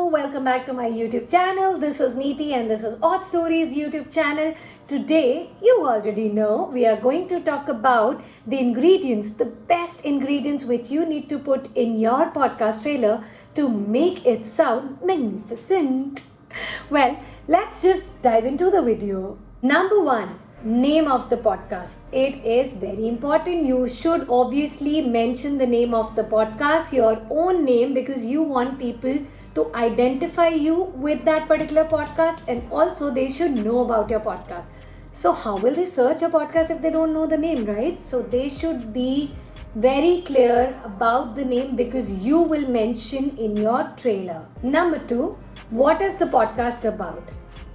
welcome back to my YouTube channel. This is Neeti and this is Odd Stories YouTube channel. Today, you already know, we are going to talk about the ingredients, the best ingredients which you need to put in your podcast trailer to make it sound magnificent. Well, let's just dive into the video. Number 1. Name of the podcast. It is very important. You should obviously mention the name of the podcast, your own name, because you want people to identify you with that particular podcast, and also they should know about your podcast. So how will they search a podcast if they don't know the name, right? So they should be very clear about the name because you will mention in your trailer. Number 2, what is the podcast about?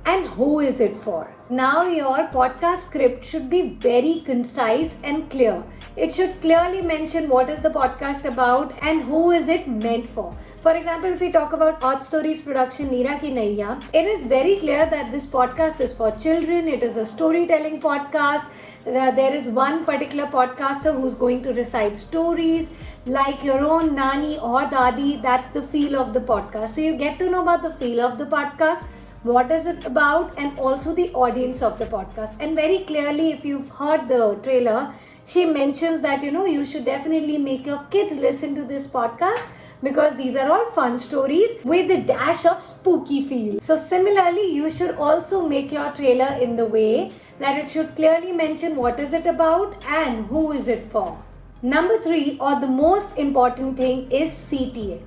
And who is it for? Now your podcast script should be very concise and clear. It should clearly mention what is the podcast about and who is it meant for. For example, if we talk about Odd Stories production Neera Ki Naiya, it is very clear that this podcast is for children. It is a storytelling podcast. There is one particular podcaster who's going to recite stories like your own nani or dadi. That's the feel of the podcast. So you get to know about the feel of the podcast, what is it about, and also the audience of the podcast. And very clearly, if you've heard the trailer, she mentions that you should definitely make your kids listen to this podcast because these are all fun stories with a dash of spooky feel. So similarly, you should also make your trailer in the way that it should clearly mention what is it about and who is it for. Number 3, or the most important thing, is CTA.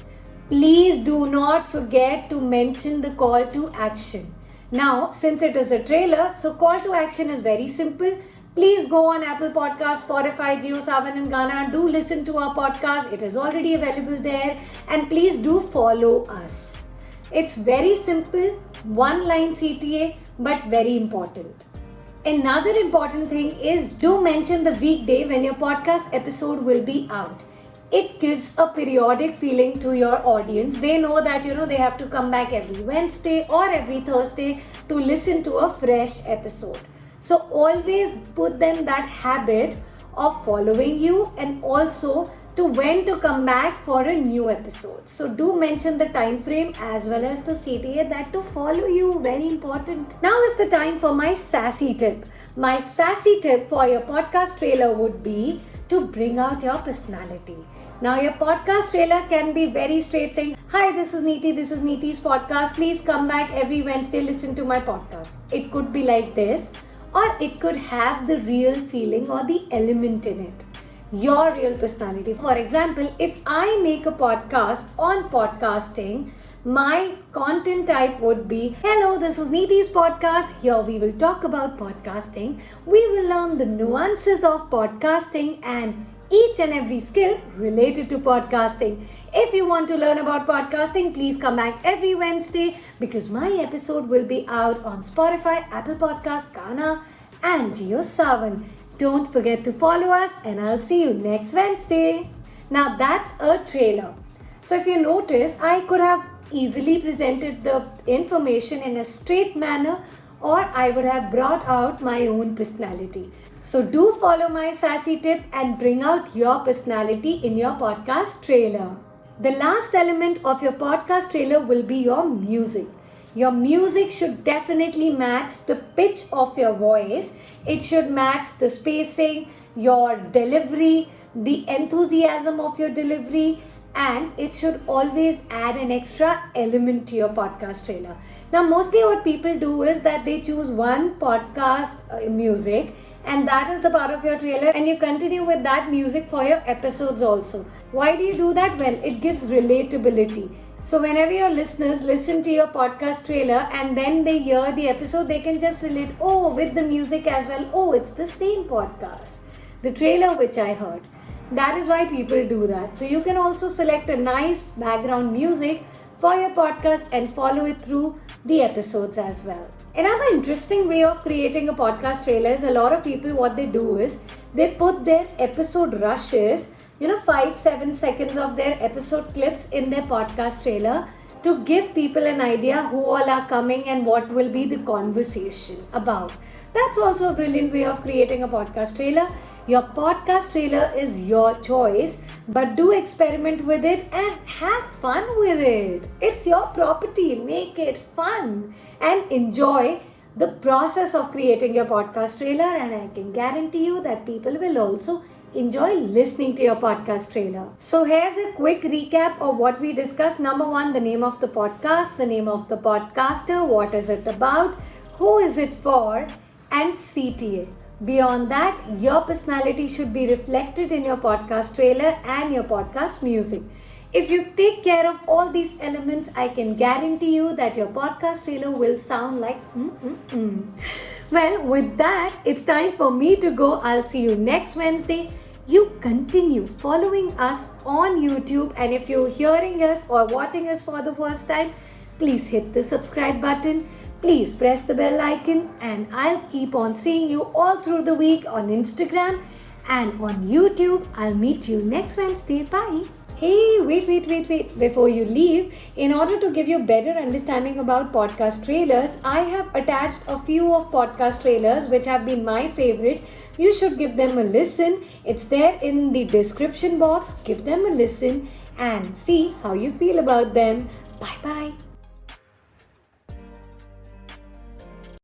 Please do not forget to mention the call to action. Now, since it is a trailer, so call to action is very simple. Please go on Apple Podcasts, Spotify, JioSaavn and Gaana. Do listen to our podcast. It is already available there. And please do follow us. It's very simple, one line CTA, but very important. Another important thing is do mention the weekday when your podcast episode will be out. It gives a periodic feeling to your audience. They know that they have to come back every Wednesday or every Thursday to listen to a fresh episode. So always put them that habit of following you and also to when to come back for a new episode. So do mention the time frame as well as the CTA that to follow you. Very important. Now is the time for my sassy tip. My sassy tip for your podcast trailer would be to bring out your personality. Now your podcast trailer can be very straight, saying, "Hi, this is Neeti, this is Neeti's podcast. Please come back every Wednesday, listen to my podcast." It could be like this, or it could have the real feeling or the element in it. Your real personality. For example, if I make a podcast on podcasting, my content type would be, "Hello, this is Neeti's podcast. Here we will talk about podcasting. We will learn the nuances of podcasting and each and every skill related to podcasting. If you want to learn about podcasting, please come back every Wednesday because my episode will be out on Spotify, Apple Podcasts, Gaana and JioSaavn. Don't forget to follow us and I'll see you next Wednesday." Now that's a trailer. So if you notice, I could have easily presented the information in a straight manner, or I would have brought out my own personality. So do follow my sassy tip and bring out your personality in your podcast trailer. The last element of your podcast trailer will be your music. Your music should definitely match the pitch of your voice. It should match the spacing, your delivery, the enthusiasm of your delivery, and it should always add an extra element to your podcast trailer. Now, mostly what people do is that they choose one podcast music and that is the part of your trailer and you continue with that music for your episodes also. Why do you do that? Well, it gives relatability. So whenever your listeners listen to your podcast trailer and then they hear the episode, they can just relate, "Oh, with the music as well. Oh, it's the same podcast, the trailer which I heard." That is why people do that. So you can also select a nice background music for your podcast and follow it through the episodes as well. Another interesting way of creating a podcast trailer is a lot of people, what they do is they put their episode rushes, 5-7 seconds of their episode clips in their podcast trailer to give people an idea who all are coming and what will be the conversation about. That's also a brilliant way of creating a podcast trailer. Your podcast trailer is your choice, but do experiment with it and have fun with it. It's your property. Make it fun and enjoy the process of creating your podcast trailer, and I can guarantee you that people will also enjoy listening to your podcast trailer. So here's a quick recap of what we discussed. Number one, the name of the podcast, the name of the podcaster, what is it about, who is it for, and CTA. Beyond that, your personality should be reflected in your podcast trailer and your podcast music. If you take care of all these elements, I can guarantee you that your podcast trailer will sound like Well, with that, it's time for me to go. I'll see you next Wednesday. You continue following us on YouTube, and if you're hearing us or watching us for the first time, please hit the subscribe button. Please press the bell icon, and I'll keep on seeing you all through the week on Instagram and on YouTube. I'll meet you next Wednesday. Bye. Hey, wait. Before you leave, in order to give you better understanding about podcast trailers, I have attached a few of podcast trailers which have been my favorite. You should give them a listen. It's there in the description box. Give them a listen and see how you feel about them. Bye-bye.